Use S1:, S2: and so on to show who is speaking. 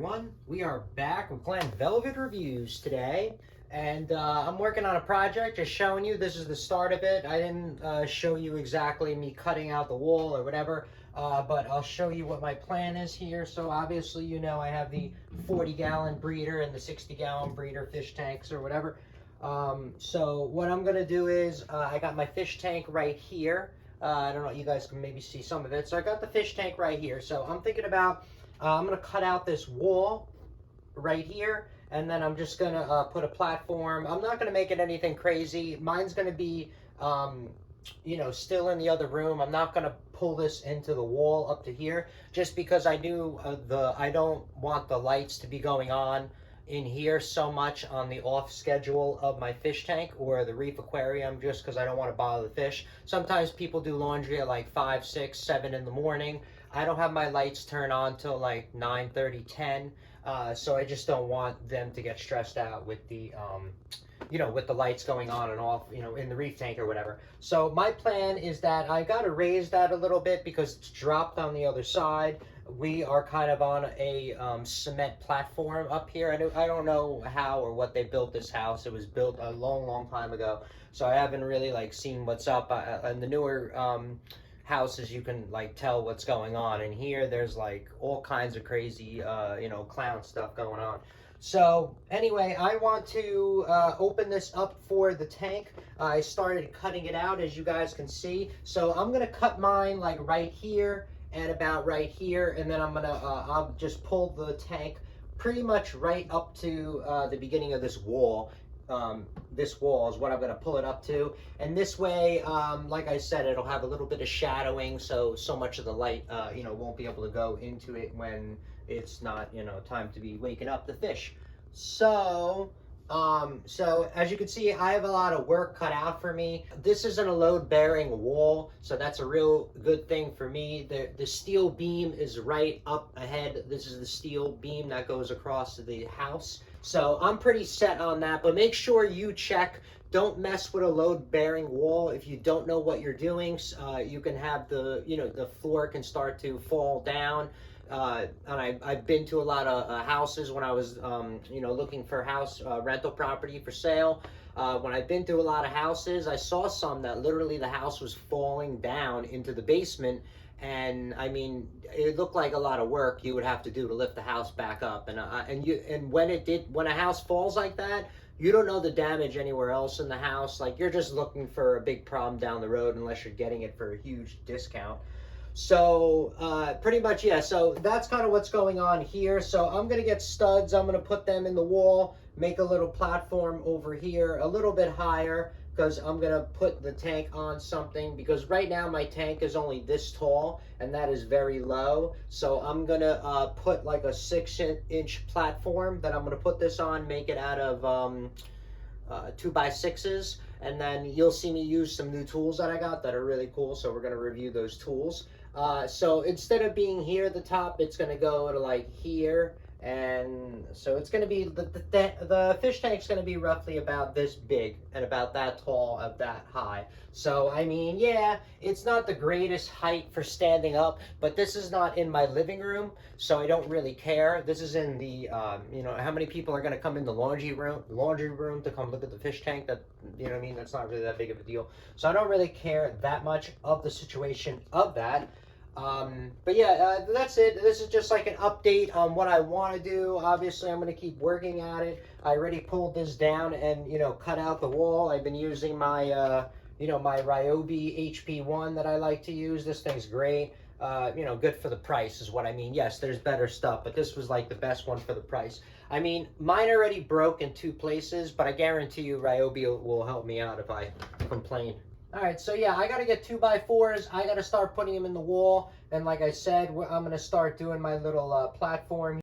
S1: everyone. We are back with Glen Velvet Reviews today, and I'm working on a project, just showing you. This is the start of it. I didn't show you exactly me cutting out the wall or whatever, but I'll show you what my plan is here. So obviously, you know, I have the 40-gallon breeder and the 60-gallon breeder fish tanks or whatever. So what I'm gonna do is, I got my fish tank right here. I don't know, you guys can maybe see some of it. So I got the fish tank right here. So I'm thinking about, I'm going to cut out this wall right here, and then I'm just going to put a platform. I'm not going to make it anything crazy. Mine's going to be, you know, still in the other room. I'm not going to pull this into the wall up to here, just because I do I don't want the lights to be going on in here so much on the off schedule of my fish tank or the reef aquarium, just because I don't want to bother the fish. Sometimes people do laundry at like 5, 6, 7 in the morning. I don't have my lights turned on till like 9:30, 10. So I just don't want them to get stressed out with the, you know, with the lights going on and off, you know, in the reef tank or whatever. So my plan is that I got to raise that a little bit because it's dropped on the other side. We are kind of on a cement platform up here. I don't know how or what they built this house. It was built a long, long time ago. So I haven't really like seen what's up. And the newer houses, you can like tell what's going on. And here there's like all kinds of crazy, you know, clown stuff going on. So anyway, I want to open this up for the tank. I started cutting it out, as you guys can see. So I'm gonna cut mine like right here and about right here, and then I'm gonna I'll just pull the tank pretty much right up to the beginning of this wall. This wall is what I'm gonna pull it up to, and this way, like I said, it'll have a little bit of shadowing, so much of the light, you know, won't be able to go into it when it's not, you know, time to be waking up the fish. So as you can see, I have a lot of work cut out for me. This isn't a load-bearing wall, so that's a real good thing for me. The steel beam is right up ahead. This is the steel beam that goes across the house. So I'm pretty set on that, but make sure you check. Don't mess with a load-bearing wall. If you don't know what you're doing, you can have the, you know, the floor can start to fall down. And I've been to a lot of houses when I was, you know, looking for house rental property for sale. When I've been to a lot of houses, I saw some that literally the house was falling down into the basement. And I mean, it looked like a lot of work you would have to do to lift the house back up. And when a house falls like that, you don't know the damage anywhere else in the house. Like, you're just looking for a big problem down the road unless you're getting it for a huge discount. So pretty much, yeah, so that's kind of what's going on here. So I'm going to get studs. I'm going to put them in the wall, make a little platform over here a little bit higher, because I'm going to put the tank on something, because right now my tank is only this tall, and that is very low. So I'm going to put like a 6-inch platform that I'm going to put this on, make it out of 2x6s, and then you'll see me use some new tools that I got that are really cool. So we're going to review those tools. So instead of being here at the top, it's going to go to like here, and so it's going to be the fish tank's going to be roughly about this big and about that tall, of that high. So I mean, yeah, it's not the greatest height for standing up, but this is not in my living room, so I don't really care. This is in the you know, how many people are going to come in the laundry room to come look at the fish tank? That, you know what I mean, that's not really that big of a deal. So I don't really care that much of the situation of that. But yeah, that's it. This is just like an update on what I want to do. Obviously, I'm going to keep working at it. I already pulled this down and, you know, cut out the wall. I've been using my, you know, my Ryobi HP1 that I like to use. This thing's great. You know, good for the price is what I mean. Yes, there's better stuff, but this was like the best one for the price. I mean, mine already broke in 2 places, but I guarantee you Ryobi will help me out if I complain. All right, so yeah, I got to get 2x4s. I got to start putting them in the wall. And like I said, I'm going to start doing my little platform.